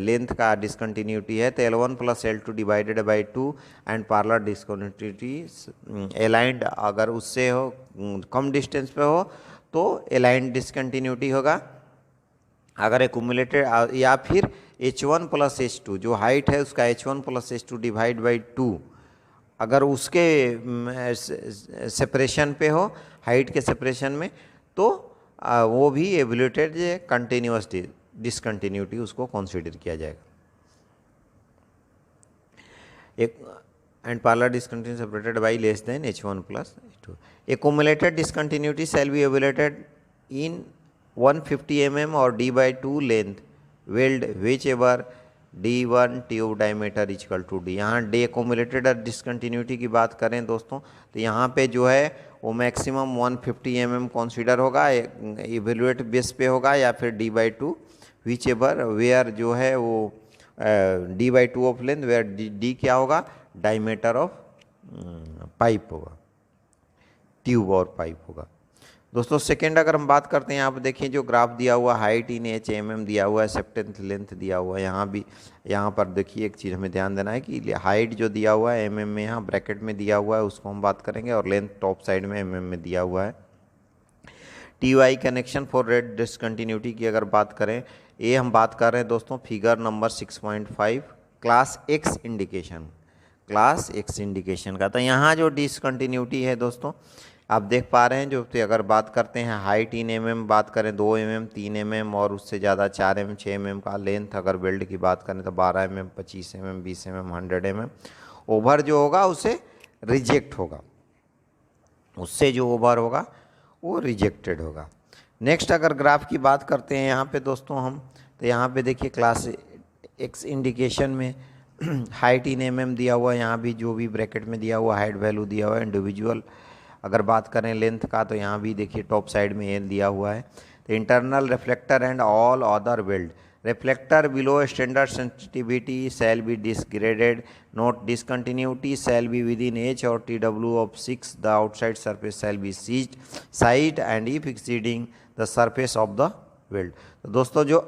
S1: लेंथ का डिसकंटिन्यूटी है, तो L1 plus L2 divided by 2 and parallel discontinuity aligned अगर उससे हो कम डिस्टेंस पे हो तो अलाइंड डिसकंटिन्यूटी होगा। अगर एक्यूमुलेटेड या फिर H1 प्लस H2 जो हाइट है उसका H1 plus H2 divide by 2 अगर उसके सेपरेशन पे हो, हाइट के सेपरेशन में, तो वो भी इवैल्यूएटेड कंटिन्यूअस डिसकंटिन्यूटी उसको कंसीडर किया जाएगा। एक and parallel discontinuity separated by less than H1 plus H2. Accumulated discontinuity shall be evaluated in 150 mm or D by 2 length weld whichever D1 tube diameter is equal to D। यहाँ D accumulated discontinuity की बात करें दोस्तों तो यहाँ पे जो है वो मैक्सिमम 150 mm कंसीडर होगा, इवेल्युएट बेस पे होगा, या फिर D by 2 whichever वेयर जो है वो D by 2 of length where D क्या होगा, डायमीटर ऑफ पाइप होगा, ट्यूब और पाइप होगा। दोस्तों सेकेंड अगर हम बात करते हैं, यहाँ पर देखिए जो ग्राफ दिया हुआ हाइट इन एच mm दिया हुआ है, एक्सेप्टेंस लेंथ दिया हुआ है, यहाँ भी यहाँ पर देखिए एक चीज़ हमें ध्यान देना है कि हाइट जो दिया हुआ है mm में यहाँ ब्रैकेट में दिया हुआ है उसको हम बात करेंगे, और लेंथ टॉप साइड में mm में दिया हुआ है। T Y connection for red discontinuity की अगर बात करें, ये हम बात कर रहे हैं दोस्तों figure number 6.5 class x indication, class x indication का। तो यहाँ जो डिसकंटिन्यूटी है दोस्तों आप देख पा रहे हैं, जो अगर बात करते हैं हाइट इन mm बात करें 2 mm 3 mm और उससे ज़्यादा 4 mm 6 mm का, लेंथ अगर वेल्ड की बात करें तो 12 mm 25 mm 20 mm 100 mm, over जो होगा उसे रिजेक्ट होगा, उससे जो ओवर होगा वो रिजेक्टेड होगा। नेक्स्ट अगर ग्राफ की बात करते हैं यहाँ पे दोस्तों हम, तो यहाँ पे देखिए क्लास एक्स इंडिकेशन में हाइट इन mm दिया हुआ है, यहाँ भी जो भी ब्रैकेट में दिया हुआ हाइट वैल्यू दिया हुआ है। इंडिविजुअल अगर बात करें लेंथ का तो यहाँ भी देखिए टॉप साइड में एल दिया हुआ है। तो internal reflector and all other weld reflector below standard sensitivity shall be disregarded, note discontinuity shall be within H और TW of 6, the outside surface shall be seized side and if exceeding the surface of the weld. तो दोस्तों जो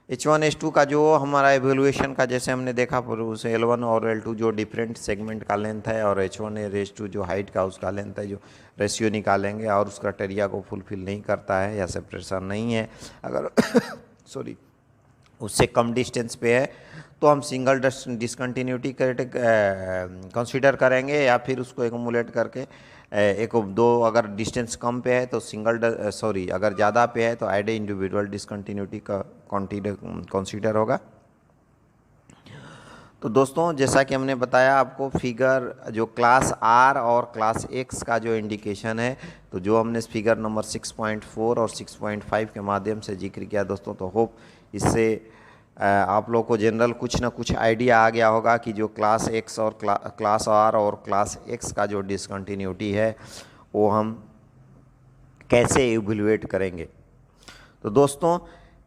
S1: H1 H2 का जो हमारा evaluation का जैसे हमने देखा पर उसे L1 और L2 जो डिफरेंट सेगमेंट का लेंथ है और H1 और H2 जो हाइट का उसका लेंथ है, जो रेशियो निकालेंगे और उस क्राइटेरिया को फुलफिल नहीं करता है या सेपरेशन नहीं है, अगर सॉरी उससे कम डिस्टेंस पे है तो हम सिंगल डिसकंटिन्यूटी कंसीडर करेंगे, या फिर उसको एक्यूमुलेट करके एक दो अगर डिस्टेंस कम पे है तो अगर ज़्यादा पे है तो ऐड इंडिविजुअल डिसकंटिन्यूटी का कंसीडर होगा। तो दोस्तों जैसा कि हमने बताया आपको फिगर जो क्लास आर और क्लास एक्स का जो इंडिकेशन है, तो जो हमने फिगर नंबर 6.4 और 6.5 के माध्यम से जिक्र किया दोस्तों, तो होप इससे आप लोग को जनरल कुछ ना कुछ आइडिया आ गया होगा कि जो क्लास एक्स और क्लास आर और क्लास एक्स का जो डिसकंटिन्यूटी है वो हम कैसे इवैल्यूएट करेंगे। तो दोस्तों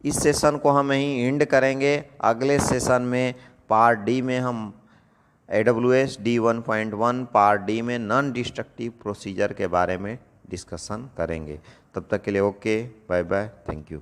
S1: इस सेशन को हम यहीं एंड करेंगे। अगले सेशन में पार्ट डी में हम AWS D1.1 पार्ट डी में नॉन डिस्ट्रक्टिव प्रोसीजर के बारे में डिस्कशन करेंगे। तब तक के लिए okay, bye bye, thank you.